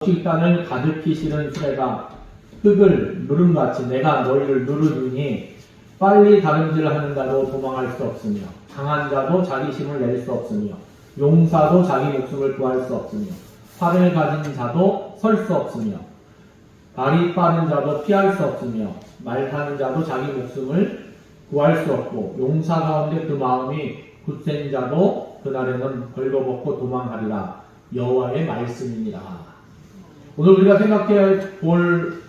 식단을 가득히 실은 수레가 흙을 누름같이 내가 너희를 누르니 빨리 다름질 하는 자도 도망할 수 없으며 강한 자도 자기 힘을 낼 수 없으며 용사도 자기 목숨을 구할 수 없으며 팔을 가진 자도 설 수 없으며 발이 빠른 자도 피할 수 없으며 말 타는 자도 자기 목숨을 구할 수 없고 용사 가운데 그 마음이 굳센 자도 그날에는 벌거벗고 도망하리라. 여호와의 말씀이니라. 오늘 우리가 생각해 볼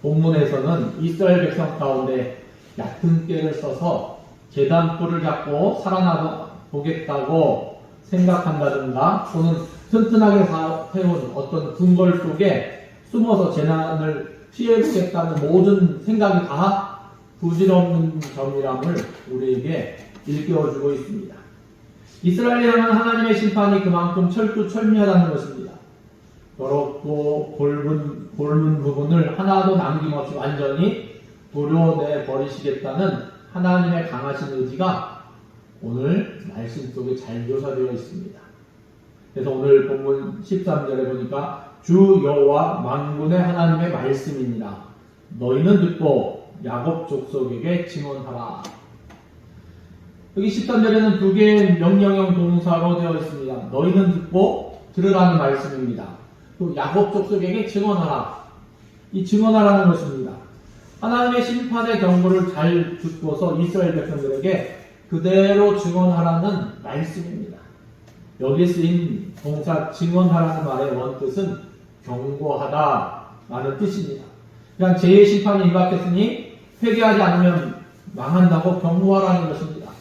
본문에서는 이스라엘 백성 가운데 얕은 꾀를 써서 제단불을 잡고 살아나 보겠다고 생각한다든가 또는 튼튼하게 세운 어떤 궁궐 속에 숨어서 재난을 피해보겠다는 모든 생각이 다 부질없는 점이람을 우리에게 일깨워주고 있습니다. 이스라엘에 향한 하나님의 심판이 그만큼 철두철미하다는 것입니다. 더럽고 골문 부분을 하나도 남김없이 완전히 도려내 버리시겠다는 하나님의 강하신 의지가 오늘 말씀 속에 잘 묘사되어 있습니다. 그래서 오늘 본문 13절에 보니까 주 여호와 만군의 하나님의 말씀이니라. 너희는 듣고 야곱 족속에게 증언하라. 여기 13절에는 두 개의 명령형 동사로 되어 있습니다. 너희는 듣고 들으라는 말씀입니다. 또 야곱 족속에게 증언하라. 이 증언하라는 것입니다. 하나님의 심판의 경고를 잘 듣고서 이스라엘 백성들에게 그대로 증언하라는 말씀입니다. 여기 쓰인 동사 증언하라는 말의 원뜻은 경고하다라는 뜻입니다. 그냥 죄의 심판이 임박했으니 회개하지 않으면 망한다고 경고하라는 것입니다.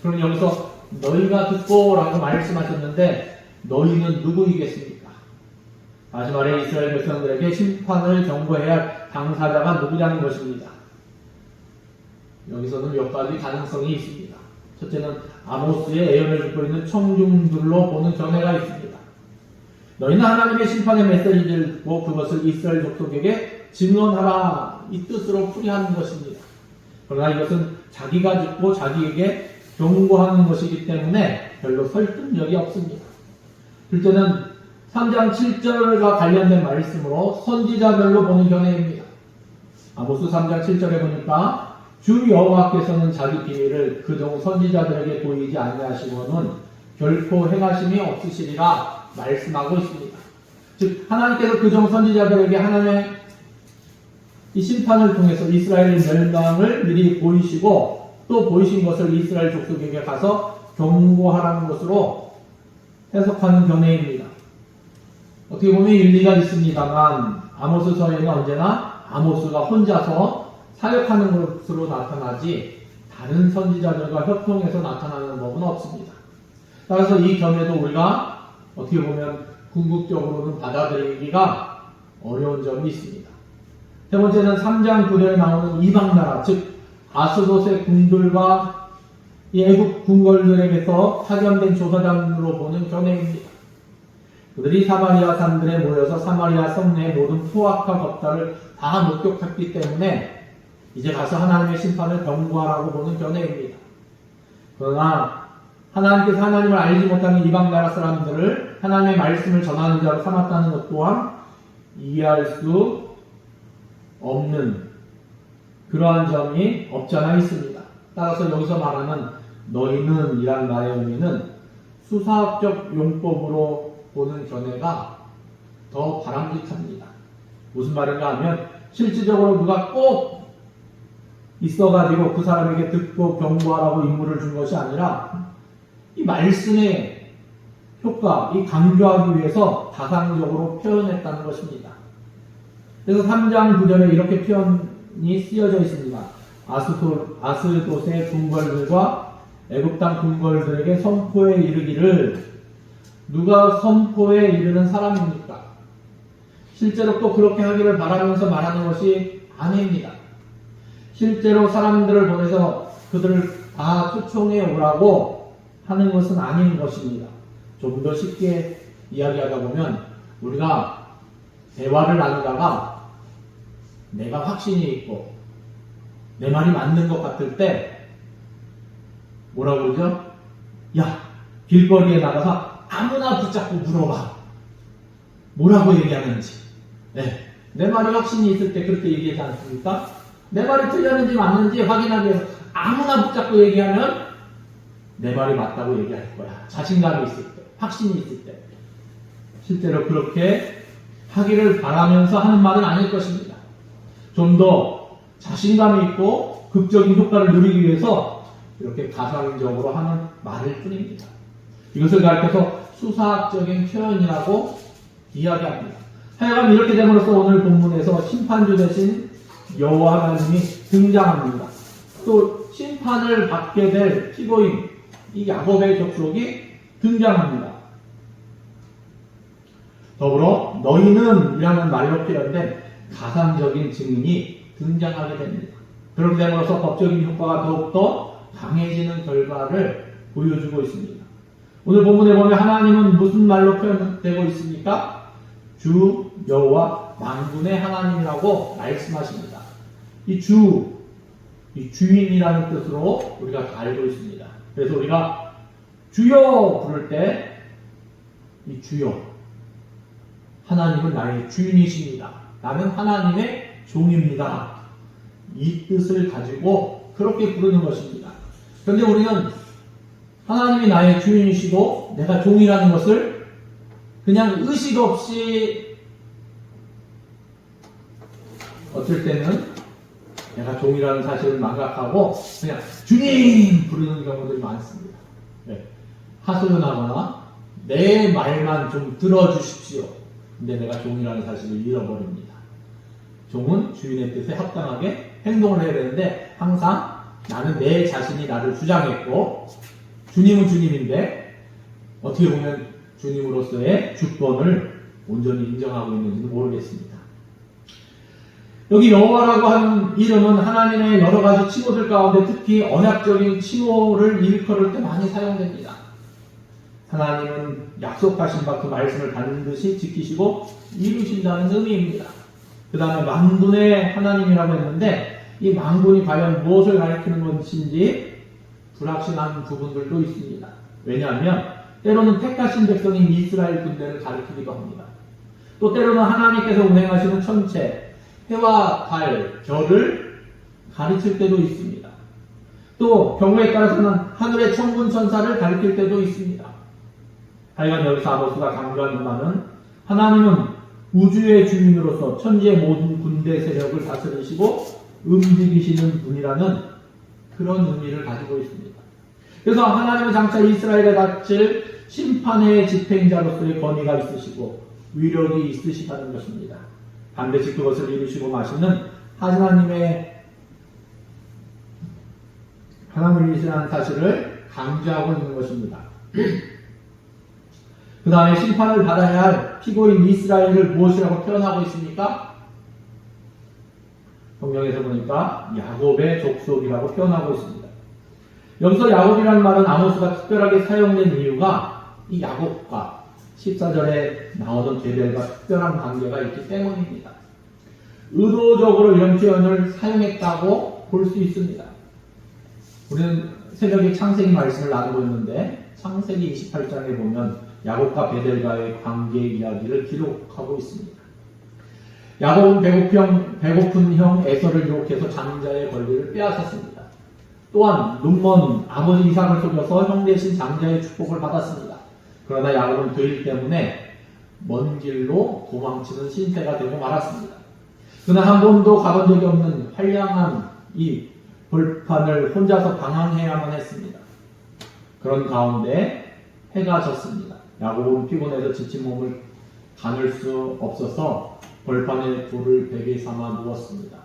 그럼 여기서 너희가 듣고 라고 말씀하셨는데 너희는 누구이겠습니까? 다시 말해 이스라엘 백성들에게 심판을 경고해야 할 당사자가 누구냐는 것입니다. 여기서는 몇 가지 가능성이 있습니다. 첫째는 아모스의 예언을 듣고 있는 청중들로 보는 견해가 있습니다. 너희는 하나님의 심판의 메시지를 듣고 그것을 이스라엘 족속에게 증언하라 이 뜻으로 풀이하는 것입니다. 그러나 이것은 자기가 듣고 자기에게 경고하는 것이기 때문에 별로 설득력이 없습니다. 둘째는 3장 7절과 관련된 말씀으로 선지자별로 보는 견해입니다. 아모스 3장 7절에 보니까 주 여호와께서는 자기 비밀을 그종 선지자들에게 보이지 아니하시고는 결코 행하심이 없으시리라 말씀하고 있습니다. 즉 하나님께서 그종 선지자들에게 하나님의 이 심판을 통해서 이스라엘의 멸망을 미리 보이시고 또 보이신 것을 이스라엘 족속에게 가서 경고하라는 것으로 해석하는 견해입니다. 어떻게 보면 일리가 있습니다만 아모스서에는 언제나 아모스가 혼자서 사역하는 것으로 나타나지 다른 선지자들과 협동해서 나타나는 법은 없습니다. 따라서 이 견해도 우리가 어떻게 보면 궁극적으로는 받아들이기가 어려운 점이 있습니다. 세 번째는 3장 9절에 나오는 이방나라, 즉 아스돗의 궁들과 이 애국 궁궐들에게서 파견된 조사장으로 보는 견해입니다. 그들이 사마리아 산들에 모여서 사마리아 성내의 모든 포악과 겁탈을 다 목격했기 때문에 이제 가서 하나님의 심판을 경고하라고 보는 견해입니다. 그러나 하나님께서 하나님을 알지 못하는 이방 나라 사람들을 하나님의 말씀을 전하는 자로 삼았다는 것 또한 이해할 수 없는 그러한 점이 없지 않아 있습니다. 따라서 여기서 말하는 너희는 이란 말의 의미는 수사학적 용법으로 보는 견해가 더 바람직합니다. 무슨 말인가 하면 실질적으로 누가 꼭 있어가지고 그 사람에게 듣고 경고하라고 임무를 준 것이 아니라 이 말씀의 효과, 이 강조하기 위해서 다상적으로 표현했다는 것입니다. 그래서 3장 9절에 이렇게 표현이 쓰여져 있습니다. 아스돗의 궁궐들과 애굽 땅 궁궐들에게 선포에 이르기를 누가 선포에 이르는 사람입니까? 실제로 또 그렇게 하기를 바라면서 말하는 것이 아닙니다. 실제로 사람들을 보내서 그들을 다 초청해 오라고 하는 것은 아닌 것입니다. 좀 더 쉽게 이야기하다 보면 우리가 대화를 나누다가 내가 확신이 있고 내 말이 맞는 것 같을 때 뭐라고 그러죠? 야, 길거리에 나가서 아무나 붙잡고 물어봐. 뭐라고 얘기하는지. 네. 내 말이 확신이 있을 때 그렇게 얘기하지 않습니까? 내 말이 틀렸는지 맞는지 확인하기 위해서 아무나 붙잡고 얘기하면 내 말이 맞다고 얘기할 거야. 자신감이 있을 때, 확신이 있을 때. 실제로 그렇게 하기를 바라면서 하는 말은 아닐 것입니다. 좀 더 자신감이 있고 극적인 효과를 누리기 위해서 이렇게 가상적으로 하는 말일 뿐입니다. 이것을 가르쳐서 수사학적인 표현이라고 이야기합니다. 하여간 이렇게 됨으로써 오늘 본문에서 심판주 대신 여호와 하나님이 등장합니다. 또 심판을 받게 될 피고인 이 야곱의 족속이 등장합니다. 더불어 너희는 이라는 말로 표현된 가상적인 증인이 등장하게 됩니다. 그렇게 됨으로써 법적인 효과가 더욱더 강해지는 결과를 보여주고 있습니다. 오늘 본문에 보면 하나님은 무슨 말로 표현되고 있습니까? 주 여호와 만군의 하나님이라고 말씀하십니다. 이 주인이라는 뜻으로 우리가 다 알고 있습니다. 그래서 우리가 주여 부를 때 이 주여 하나님은 나의 주인이십니다. 나는 하나님의 종입니다. 이 뜻을 가지고 그렇게 부르는 것입니다. 그런데 우리는 하나님이 나의 주인이시고 내가 종이라는 것을 그냥 의식 없이 어쩔 때는 내가 종이라는 사실을 망각하고 그냥 주님 부르는 경우들이 많습니다. 네. 하소연하거나 내 말만 좀 들어주십시오. 근데 내가 종이라는 사실을 잃어버립니다. 종은 주인의 뜻에 합당하게 행동을 해야 되는데 항상 나는 내 자신이 나를 주장했고 주님은 주님인데 어떻게 보면 주님으로서의 주권을 온전히 인정하고 있는지는 모르겠습니다. 여기 여호와라고 하는 이름은 하나님의 여러 가지 칭호들 가운데 특히 언약적인 칭호를 일컬을 때 많이 사용됩니다. 하나님은 약속하신 바 그 말씀을 반드시 지키시고 이루신다는 의미입니다. 그 다음에 만군의 하나님이라고 했는데 이 만군이 과연 무엇을 가리키는 것인지 불확실한 부분들도 있습니다. 왜냐하면 때로는 택하신 백성인 이스라엘 군대를 가리키기도 합니다. 또 때로는 하나님께서 운행하시는 천체, 해와 달, 별을 가르칠 때도 있습니다. 또 경우에 따라서는 하늘의 천군 천사를 가리킬 때도 있습니다. 하여간 여기서 아모스가 강조하는 바는 하나님은 우주의 주인으로서 천지의 모든 군대 세력을 다스리시고 움직이시는 분이라는 그런 의미를 가지고 있습니다. 그래서 하나님은 장차 이스라엘에 닥칠 심판의 집행자로서의 권위가 있으시고 위력이 있으시다는 것입니다. 반드시 그것을 이루시고 마시는 하나님의 하나님이시라는 사실을 강조하고 있는 것입니다. 그 다음에 심판을 받아야 할 피고인 이스라엘을 무엇이라고 표현하고 있습니까? 성경에서 보니까 야곱의 족속이라고 표현하고 있습니다. 여기서 야곱이라는 말은 아모스가 특별하게 사용된 이유가 이 야곱과 14절에 나오던 베델과 특별한 관계가 있기 때문입니다. 의도적으로 이런 표현을 사용했다고 볼 수 있습니다. 우리는 새벽에 창세기 말씀을 나누고 있는데 창세기 28장에 보면 야곱과 베델과의 관계 이야기를 기록하고 있습니다. 야곱은 배고픈 형 에서를 유혹해서 장자의 권리를 빼앗았습니다. 또한 눈먼 아버지 이삭을 속여서 형 대신 장자의 축복을 받았습니다. 그러나 야곱은 그 일 때문에 먼 길로 도망치는 신세가 되고 말았습니다. 그는 한 번도 가본 적이 없는 한량한 이 벌판을 혼자서 방황해야만 했습니다. 그런 가운데 해가 졌습니다. 야곱은 피곤해서 지친 몸을 가눌 수 없어서 벌판에 불을 베개 삼아 누웠습니다.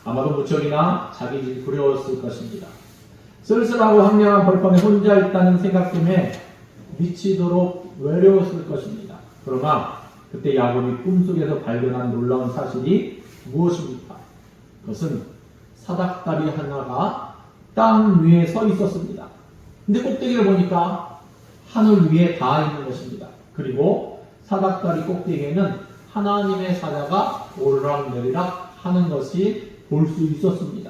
아마도 무척이나 자기 집이 두려웠을 것입니다. 쓸쓸하고 황량한 벌판에 혼자 있다는 생각 때문에 미치도록 외로웠을 것입니다. 그러나 그때 야곱이 꿈속에서 발견한 놀라운 사실이 무엇입니까? 그것은 사닥다리 하나가 땅 위에 서 있었습니다. 근데 꼭대기를 보니까 하늘 위에 닿아 있는 것입니다. 그리고 사닥다리 꼭대기에는 하나님의 사자가 오르락내리락 하는 것이 볼 수 있었습니다.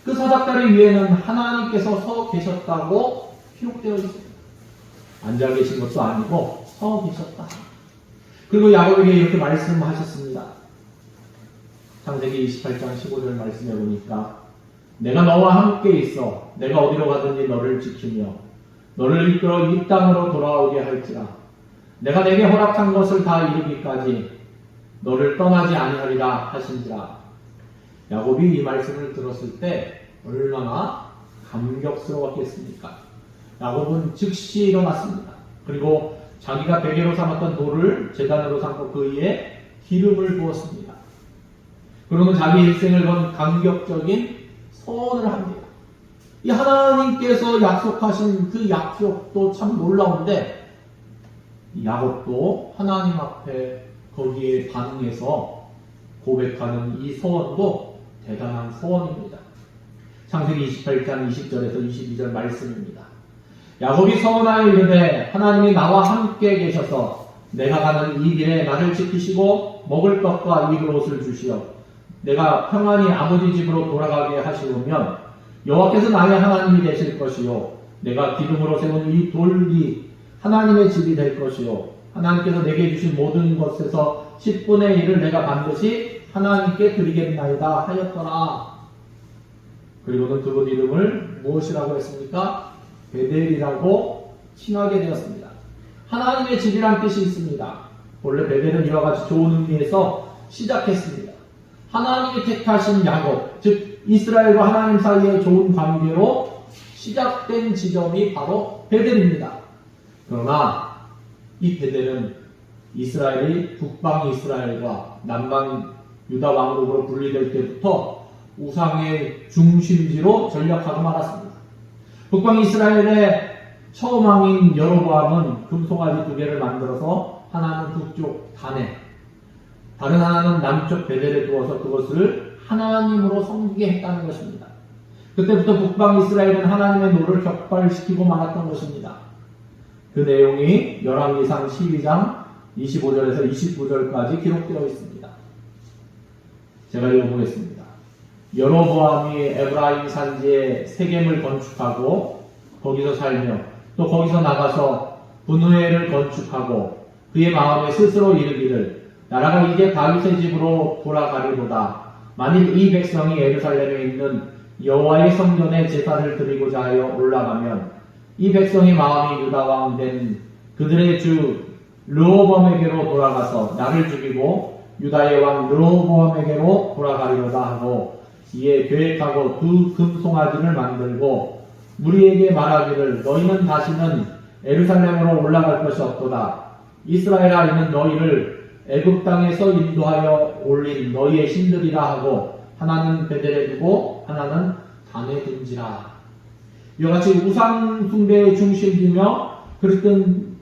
그 사닥다리 위에는 하나님께서 서 계셨다고 기록되어 있습니다. 앉아 계신 것도 아니고 서 계셨다. 그리고 야곱에게 이렇게 말씀하셨습니다. 창세기 28장 15절 말씀해 보니까 내가 너와 함께 있어 내가 어디로 가든지 너를 지키며 너를 이끌어 이 땅으로 돌아오게 할지라 내가 내게 허락한 것을 다 이루기까지 너를 떠나지 아니하리라 하신지라. 야곱이 이 말씀을 들었을 때 얼마나 감격스러웠겠습니까? 야곱은 즉시 일어났습니다. 그리고 자기가 베개로 삼았던 돌을 제단으로 삼고 그 위에 기름을 부었습니다. 그러면 자기 일생을 건 감격적인 서원을 합니다. 이 하나님께서 약속하신 그 약속도 참 놀라운데 야곱도 하나님 앞에 거기에 반응해서 고백하는 이 서원도 대단한 서원입니다. 창세기 28장 20절에서 22절 말씀입니다. 야곱이 서원하여 이르되 하나님이 나와 함께 계셔서 내가 가는 이 길에 나를 지키시고 먹을 것과 입을 옷을 주시어 내가 평안히 아버지 집으로 돌아가게 하시오면 여호와께서 나의 하나님이 되실 것이요 내가 기둥으로 세운 이 돌이 하나님의 집이 될 것이요 하나님께서 내게 주신 모든 것에서 10분의 1을 내가 반드시 하나님께 드리겠나이다 하였더라. 그리고는 그곳 이름을 무엇이라고 했습니까? 베델이라고 칭하게 되었습니다. 하나님의 집이란 뜻이 있습니다. 원래 베델은 이와 같이 좋은 의미에서 시작했습니다. 하나님이 택하신 야곱, 즉 이스라엘과 하나님 사이의 좋은 관계로 시작된 지점이 바로 베델입니다. 그러나 이 베델은 이스라엘이 북방 이스라엘과 남방 유다 왕국으로 분리될 때부터 우상의 중심지로 전락하고 말았습니다. 북방 이스라엘의 처음 왕인 여로보암은 금송아지 2개를 만들어서 하나는 북쪽 단에 다른 하나는 남쪽 베델에 두어서 그것을 하나님으로 섬기게 했다는 것입니다. 그때부터 북방 이스라엘은 하나님의 노를 격발시키고 말았던 것입니다. 그 내용이 열왕기상 12장 25절에서 29절까지 기록되어 있습니다. 제가 읽어보겠습니다. 여로보암이 에브라임 산지에 세겜을 건축하고 거기서 살며 또 거기서 나가서 분우엘을 건축하고 그의 마음에 스스로 이르기를 나라가 이제 다윗의 집으로 돌아가리로다. 만일 이 백성이 예루살렘에 있는 여호와의 성전에 제사를 드리고자 하여 올라가면 이 백성의 마음이 유다 왕 된 그들의 주 르호보암에게로 돌아가서 나를 죽이고 유다의 왕 르호보암에게로 돌아가리로다 하고 이에 계획하고 2 금송아지를 만들고 무리에게 말하기를 너희는 다시는 예루살렘으로 올라갈 것이 없도다. 이스라엘아 이는 너희를 애굽 땅에서 인도하여 올린 너희의 신들이라 하고 하나는 베델에 두고 하나는 단에 둔지라. 이와 같이 우상 숭배의 중심지며 그랬던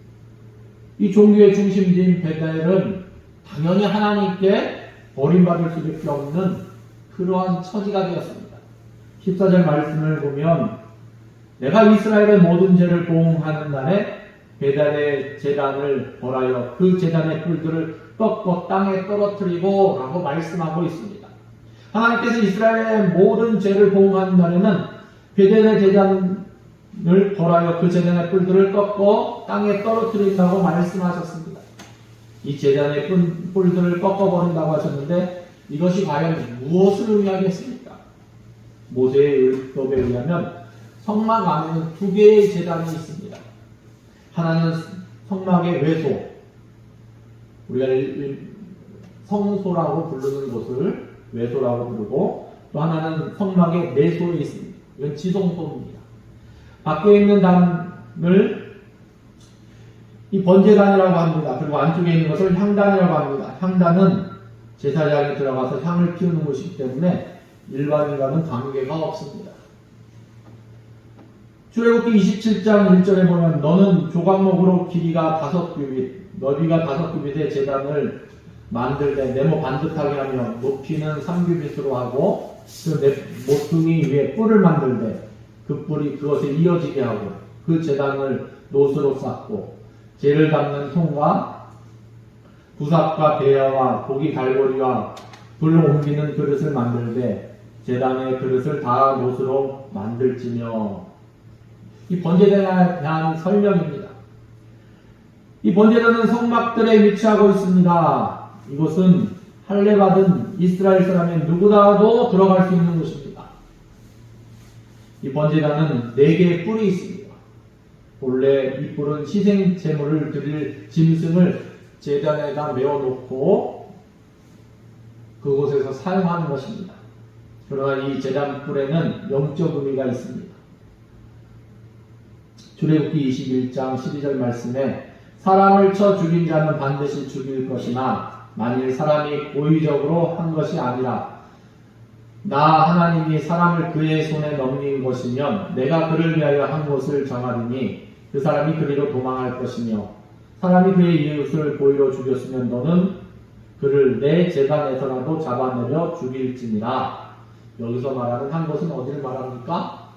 이 종교의 중심지인 베델은 당연히 하나님께 버림받을 수밖에 없는 그러한 처지가 되었습니다. 14절 말씀을 보면 내가 이스라엘의 모든 죄를 보응하는 날에 베델의 제단을 벌하여 그 제단의 뿔들을 꺾고 땅에 떨어뜨리고 라고 말씀하고 있습니다. 하나님께서 이스라엘의 모든 죄를 보응하는 날에는 베델의 제단을 벌하여 그 제단의 뿔들을 꺾고 땅에 떨어뜨린다고 말씀하셨습니다. 이 제단의 뿔들을 꺾어버린다고 하셨는데 이것이 과연 무엇을 의미하겠습니까? 모세의 율법에 의하면 성막 안에는 2개의 제단이 있습니다. 하나는 성막의 외소, 우리가 성소라고 부르는 곳을 외소라고 부르고 또 하나는 성막의 내소에 있습니다. 이건 지성소입니다. 밖에 있는 단을 이 번제단이라고 합니다. 그리고 안쪽에 있는 것을 향단이라고 합니다. 향단은 제사장이 들어가서 향을 피우는 곳이기 때문에 일반인과는 관계가 없습니다. 출애굽기 27장 1절에 보면 너는 조각목으로 길이가 5규빗, 너비가 5규빗의 제단을 만들되 네모 반듯하게 하며 높이는 3규빗으로 하고 그 모퉁이 위에 뿔을 만들되 그 뿔이 그것에 이어지게 하고 그 제단을 노스로 쌓고 재를 담는 통과 부삽과 배야와 고기 갈고리와 불을 옮기는 그릇을 만들되 제단의 그릇을 다 노스로 만들지며 이 번제단에 대한 설명입니다. 이 번제단은 성막들에 위치하고 있습니다. 이곳은 할례받은 이스라엘 사람의 누구라도 들어갈 수 있는 곳입니다. 이 번제단은 4개의 뿔이 있습니다. 본래 이 뿔은 희생 제물을 드릴 짐승을 제단에다 메어놓고 그곳에서 사용하는 것입니다. 그러나 이 제단 뿔에는 영적 의미가 있습니다. 출애굽기 21장 12절 말씀에 사람을 쳐 죽인 자는 반드시 죽일 것이나 만일 사람이 고의적으로 한 것이 아니라 나 하나님이 사람을 그의 손에 넘긴 것이면 내가 그를 위하여 한 곳을 정하리니 그 사람이 그리로 도망할 것이며 사람이 그의 이웃을 고의로 죽였으면 너는 그를 내 제단에서라도 잡아내려 죽일지니라. 여기서 말하는 한 곳은 어디를 말합니까?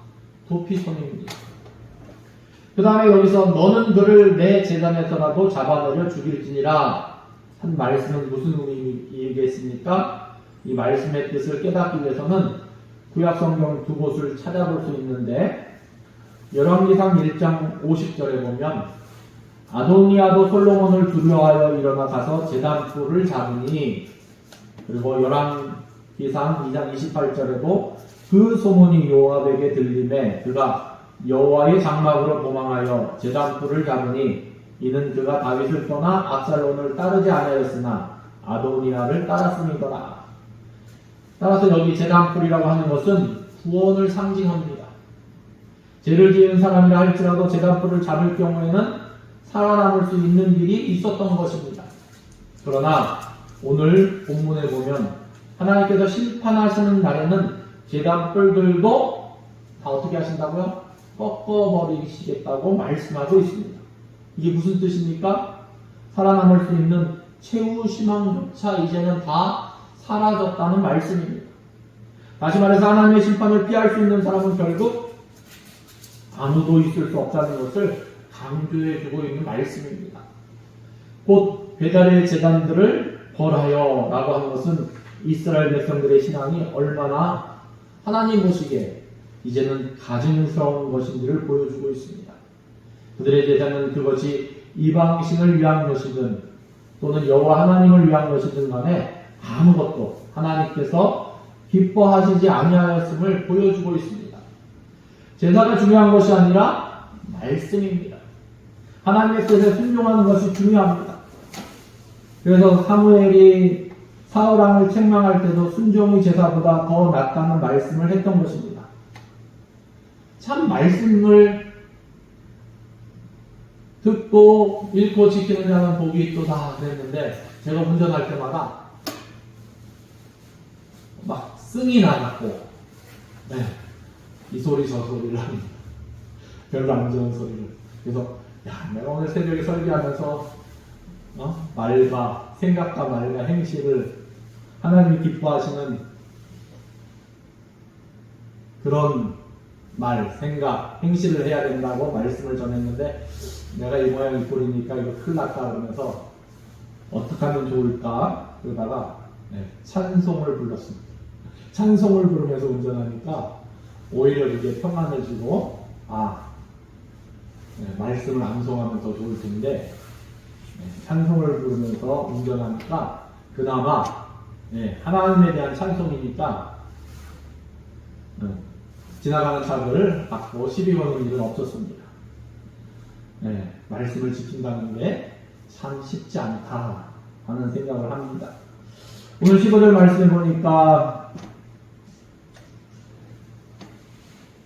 도피성입니다. 그 다음에 여기서 너는 그를 내 제단에서라도 잡아내려 죽일지니라 한 말씀은 무슨 의미이겠습니까? 이 말씀의 뜻을 깨닫기 위해서는 구약성경 2곳을 찾아볼 수 있는데 열왕기상 1장 50절에 보면 아도니아도 솔로몬을 두려워하여 일어나 가서 제단 뿔을 잡으니, 그리고 열왕기상 2장 28절에도 그 소문이 요압에게 들림에 그가 여호와의 장막으로 도망하여 제단 뿔을 잡으니 이는 그가 다윗을 떠나 압살롬을 따르지 않았으나 아도니아를 따랐음이더라. 따라서 여기 제단 뿔이라고 하는 것은 구원을 상징합니다. 죄를 지은 사람이라 할지라도 제단 뿔을 잡을 경우에는 살아남을 수 있는 길이 있었던 것입니다. 그러나 오늘 본문에 보면 하나님께서 심판하시는 날에는 제단 뿔들도 다 어떻게 하신다고요? 꺾어버리시겠다고 말씀하고 있습니다. 이게 무슨 뜻입니까? 살아남을 수 있는 최후 희망조차 이제는 다 사라졌다는 말씀입니다. 다시 말해서 하나님의 심판을 피할 수 있는 사람은 결국 아무도 있을 수 없다는 것을 강조해주고 있는 말씀입니다. 곧 배달의 제단들을 벌하여 라고 하는 것은 이스라엘 백성들의 신앙이 얼마나 하나님 보시기에 이제는 가증스러운 것인지를 보여주고 있습니다. 그들의 제단은 그것이 이방신을 위한 것이든 또는 여호와 하나님을 위한 것이든 간에 아무것도 하나님께서 기뻐하시지 아니하였음을 보여주고 있습니다. 제사가 중요한 것이 아니라 말씀입니다. 하나님의 뜻에 순종하는 것이 중요합니다. 그래서 사무엘이 사울왕을 책망할 때도 순종이 제사보다 더 낫다는 말씀을 했던 것입니다. 참 말씀을 듣고 읽고 지키는 자는 복이 있도다 그랬는데 제가 운전할 때마다 막 승이 나갖고 이 소리 저 소리를 합니다. 별로 안 좋은 소리를. 그래서 내가 오늘 새벽에 설교하면서 말과 생각과 말과 행실을 하나님이 기뻐하시는 그런 말, 생각, 행실을 해야 된다고 말씀을 전했는데 내가 이 모양 이 꼴이니까 이거 큰일 났다 그러면서 어떻게 하면 좋을까 그러다가 찬송을 불렀습니다. 찬송을 부르면서 운전하니까 오히려 이게 평안해지고 말씀을 암송하면 더 좋을 텐데 찬송을 부르면서 운전하니까 그나마 하나님에 대한 찬송이니까 지나가는 차들을 받고 시비 거는 일은 없었습니다. 말씀을 지킨다는 게 참 쉽지 않다 하는 생각을 합니다. 오늘 15절 말씀을 보니까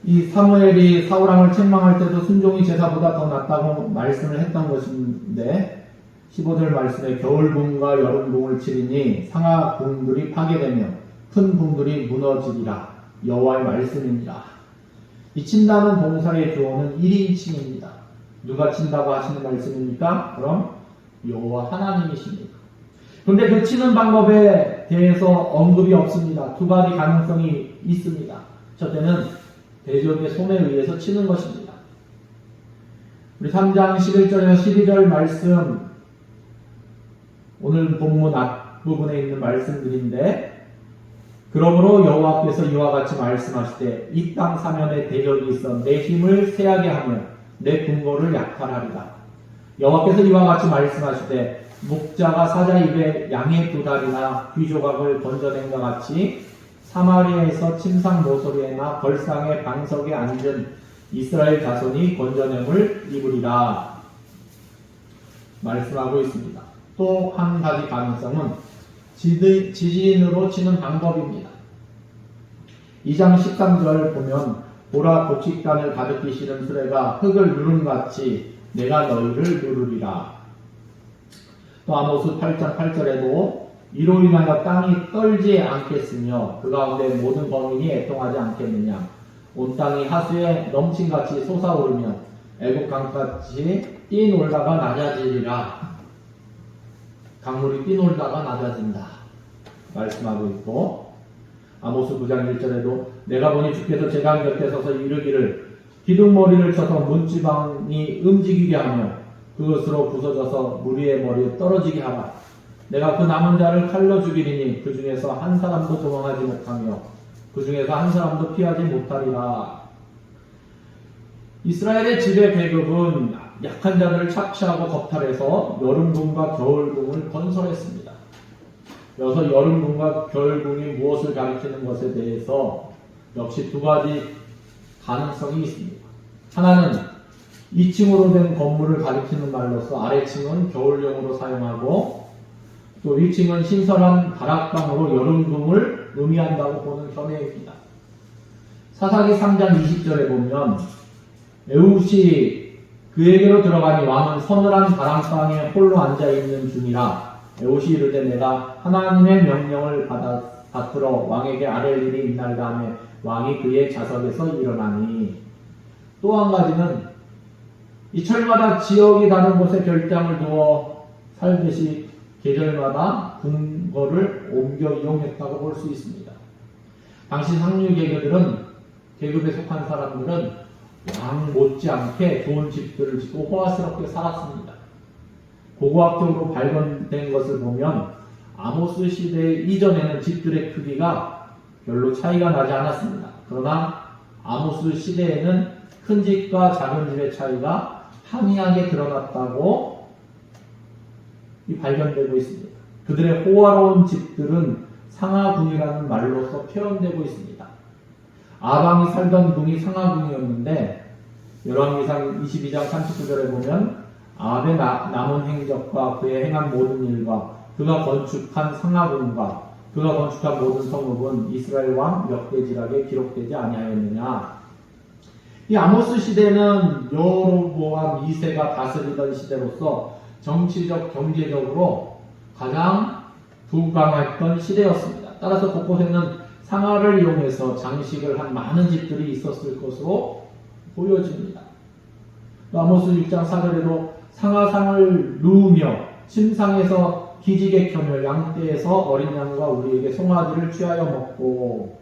이 사무엘이 사울왕을 책망할 때도 순종이 제사보다 더 낫다고 말씀을 했던 것인데 15절 말씀에 겨울궁과 여름궁을 치리니 상하궁들이 파괴되며 큰 궁들이 무너지리라. 여호와의 말씀입니다. 이 친다는 동사의 주어는 1인칭입니다. 누가 친다고 하시는 말씀입니까? 그럼 여호와 하나님이십니다. 그런데 그 치는 방법에 대해서 언급이 없습니다. 두 가지 가능성이 있습니다. 첫째는 대적의 손에 의해서 치는 것입니다. 우리 3장 11절에서 12절 말씀, 오늘 본문 앞부분에 있는 말씀들인데, 그러므로 여호와께서 이와 같이 말씀하시되 이 땅 사면에 대적이 있어 내 힘을 세하게 하며 내 근거를 약탈하리라. 여호와께서 이와 같이 말씀하시되 목자가 사자 입에 양의 두 다리나 귀 조각을 건져낸과 같이 사마리아에서 침상 모서리에나 벌상의 방석에 앉은 이스라엘 자손이 건져냄을 입으리라 말씀하고 있습니다. 또 한 가지 가능성은 지진으로 치는 방법입니다. 2장 13절 보면 보라 곡식단을 가득히 실은 수레가 흙을 누름같이 내가 너희를 누르리라. 또 아모스 8장 8절에도 이로 인하여 땅이 떨지 않겠으며 그 가운데 모든 범인이 애통하지 않겠느냐. 온 땅이 하수에 넘친같이 솟아오르며 애국 강같이 뛰놀다가 낮아지리라. 강물이 뛰놀다가 낮아진다 말씀하고 있고, 아모스 9장 1절에도 내가 보니 주께서 제강 곁에 서서 이르기를 기둥머리를 쳐서 문지방이 움직이게 하며 그것으로 부서져서 무리의 머리에 떨어지게 하라. 내가 그 남은 자를 칼로 죽이리니 그 중에서 한 사람도 도망하지 못하며 그 중에서 한 사람도 피하지 못하리라. 이스라엘의 지배 계급은 약한 자들을 착취하고 겁탈해서 여름궁과 겨울궁을 건설했습니다. 여기서 여름궁과 겨울궁이 무엇을 가리키는 것에 대해서 역시 두 가지 가능성이 있습니다. 하나는 2층으로 된 건물을 가리키는 말로서 아래층은 겨울용으로 사용하고 또 위층은 신선한 다락방으로 여름궁을 의미한다고 보는 견해입니다. 사사기 3장 20절에 보면 에훗이 그에게로 들어가니 왕은 서늘한 다락방에 홀로 앉아있는 중이라. 에훗이 이르되 내가 하나님의 명령을 받들어 왕에게 아랠 일이 있나이다 하며 왕이 그의 자석에서 일어나니. 또 한 가지는 이 철마다 지역이 다른 곳에 별장을 두어 살듯이 계절마다 궁궐을 옮겨 이용했다고 볼 수 있습니다. 당시 상류 계급에 속한 사람들은 왕 못지않게 좋은 집들을 짓고 호화스럽게 살았습니다. 고고학적으로 발견된 것을 보면 아모스 시대 이전에는 집들의 크기가 별로 차이가 나지 않았습니다. 그러나 아모스 시대에는 큰 집과 작은 집의 차이가 한이하게 드러났다고 발견되고 있습니다. 그들의 호화로운 집들은 상하궁이라는 말로서 표현되고 있습니다. 아방이 살던 궁이 상하궁이었는데 열왕기상 22장 39절에 보면 아합의 남은 행적과 그의 행한 모든 일과 그가 건축한 상하궁과 그가 건축한 모든 성읍은 이스라엘 왕 역대지락에 기록되지 아니하였느냐. 이 아모스 시대는 여로보암 2세가 다스리던 시대로서 정치적, 경제적으로 가장 부강했던 시대였습니다. 따라서 곳곳에는 상하를 이용해서 장식을 한 많은 집들이 있었을 것으로 보여집니다. 또 아모스 6장 4절에도 상하상을 누우며 침상에서 기지개 켜며 양떼에서 어린 양과 우리에게 송아지를 취하여 먹고.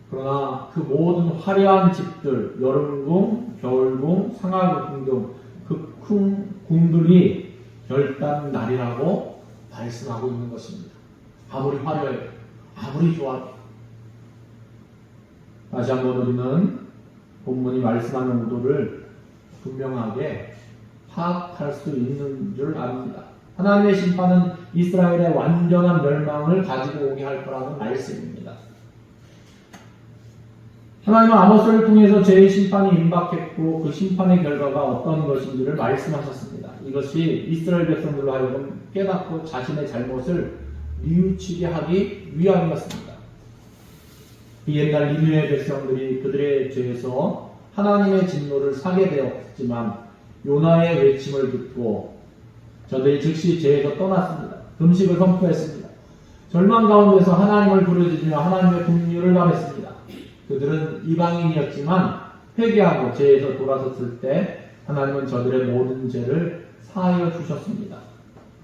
그러나 그 모든 화려한 집들, 여름궁, 겨울궁, 상하궁 등 그 궁들이 결단 날이라고 말씀하고 있는 것입니다. 아무리 화려해, 아무리 좋아해. 다시 한번 우리는 본문이 말씀하는 의도를 분명하게 파악할 수 있는 줄 압니다. 하나님의 심판은 이스라엘의 완전한 멸망을 가지고 오게 할 거라는 말씀입니다. 하나님은 아모스를 통해서 죄의 심판이 임박했고 그 심판의 결과가 어떤 것인지를 말씀하셨습니다. 이것이 이스라엘 백성들로 하여금 깨닫고 자신의 잘못을 뉘우치게 하기 위함이었습니다. 이 옛날 니느웨 백성들이 그들의 죄에서 하나님의 진노를 사게 되었지만 요나의 외침을 듣고 저들이 즉시 죄에서 떠났습니다. 금식을 선포했습니다. 절망 가운데서 하나님을 부르짖으며 하나님의 긍휼을 바랬습니다. 그들은 이방인이었지만 회개하고 죄에서 돌아섰을 때 하나님은 저들의 모든 죄를 사하여 주셨습니다.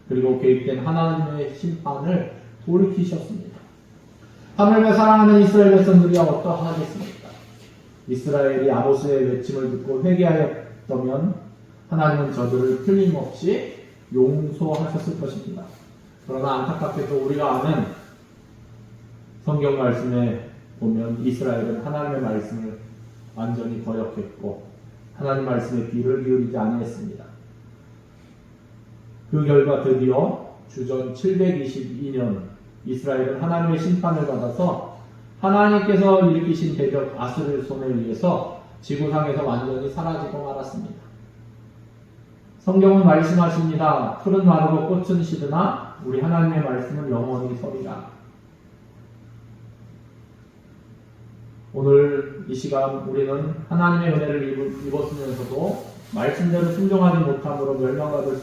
그리고 개입된 하나님의 심판을 돌이키셨습니다. 하나님을 사랑하는 이스라엘 백성들이 어떠하겠습니까? 이스라엘이 아모스의 외침을 듣고 회개하였다면 하나님은 저들을 틀림없이 용서하셨을 것입니다. 그러나 안타깝게도 우리가 아는 성경 말씀에 보면 이스라엘은 하나님의 말씀을 완전히 거역했고 하나님 말씀에 귀를 기울이지 아니했습니다. 그 결과 드디어 주전 722년 이스라엘은 하나님의 심판을 받아서 하나님께서 일으키신 대적 아수르 손에 의해서 지구상에서 완전히 사라지고 말았습니다. 성경은 말씀하십니다. 풀은 마르고 꽃은 시드나 우리 하나님의 말씀은 영원히 서리라. 오늘 이 시간 우리는 하나님의 은혜를 입었으면서도 말씀대로 순종하지 못함으로 멸망받을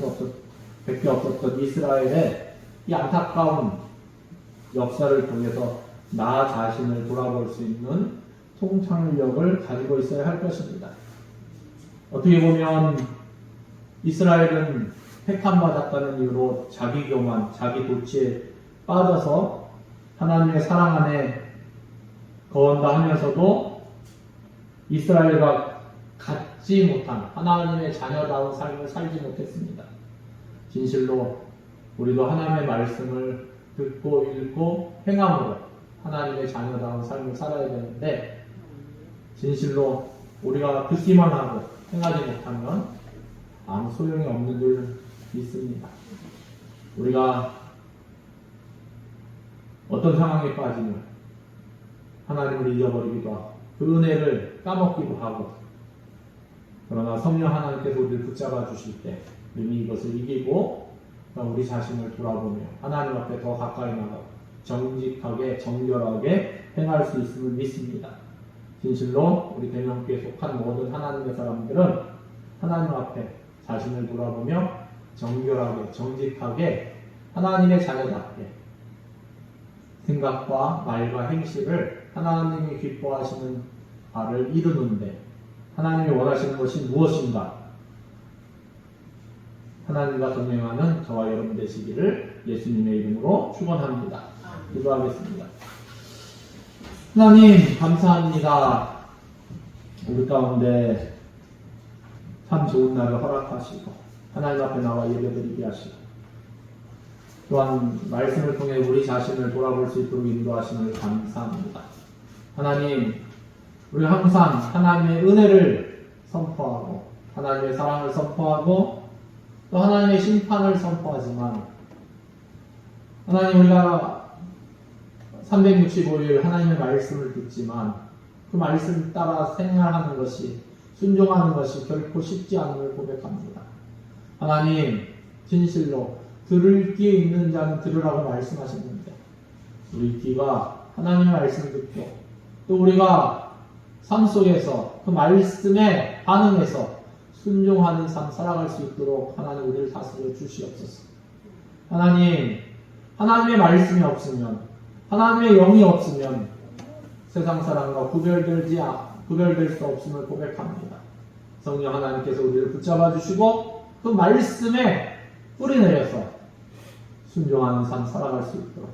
밖에 없었던 이스라엘의 이 안타까운 역사를 통해서 나 자신을 돌아볼 수 있는 통찰력을 가지고 있어야 할 것입니다. 어떻게 보면 이스라엘은 택함받았다는 이유로 자기 교만, 자기 도취에 빠져서 하나님의 사랑 안에 거한다 하면서도 이스라엘과 같지 못한 하나님의 자녀다운 삶을 살지 못했습니다. 진실로 우리도 하나님의 말씀을 듣고 읽고 행함으로 하나님의 자녀다운 삶을 살아야 되는데 진실로 우리가 듣기만 하고 행하지 못하면 아무 소용이 없는 줄 믿습니다. 우리가 어떤 상황에 빠지면 하나님을 잊어버리기도 하고 그 은혜를 까먹기도 하고 그러나 성령 하나님께서 우리를 붙잡아 주실 때 우리는 이것을 이기고 우리 자신을 돌아보며 하나님 앞에 더 가까이 나가고 정직하게 정결하게 행할 수 있음을 믿습니다. 진실로 우리 대명교에 속한 모든 하나님의 사람들은 하나님 앞에 자신을 돌아보며 정결하게 정직하게 하나님의 자녀답게 생각과 말과 행실을 하나님이 기뻐하시는 바를 이루는데 하나님이 원하시는 것이 무엇인가 하나님과 동행하는 저와 여러분 되시기를 예수님의 이름으로 축원합니다. 기도하겠습니다. 하나님 감사합니다. 우리 가운데 참 좋은 날을 허락하시고 하나님 앞에 나와 예배드리게 하시고 또한 말씀을 통해 우리 자신을 돌아볼 수 있도록 인도하심을 감사합니다. 하나님 우리 항상 하나님의 은혜를 선포하고 하나님의 사랑을 선포하고 또 하나님의 심판을 선포하지만 하나님 우리가 365일 하나님의 말씀을 듣지만 그 말씀 따라 생활하는 것이 순종하는 것이 결코 쉽지 않음을 고백합니다. 하나님 진실로 들을 귀 있는 자는 들으라고 말씀하셨는데 우리 귀가 하나님의 말씀을 듣고 또 우리가 삶 속에서 그 말씀에 반응해서 순종하는 삶 살아갈 수 있도록 하나님 우리를 다스려 주시옵소서. 하나님 하나님의 말씀이 없으면 하나님의 영이 없으면 세상 사람과 구별될 수 없음을 고백합니다. 성령 하나님께서 우리를 붙잡아 주시고 그 말씀에 뿌리 내려서 순종하는 삶 살아갈 수 있도록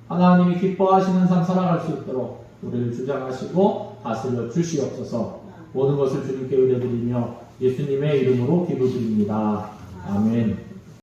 하나님이 기뻐하시는 삶 살아갈 수 있도록 우리를 주장하시고 다스려 주시옵소서. 모든 것을 주님께 의뢰드리며 예수님의 이름으로 기도드립니다. 아멘.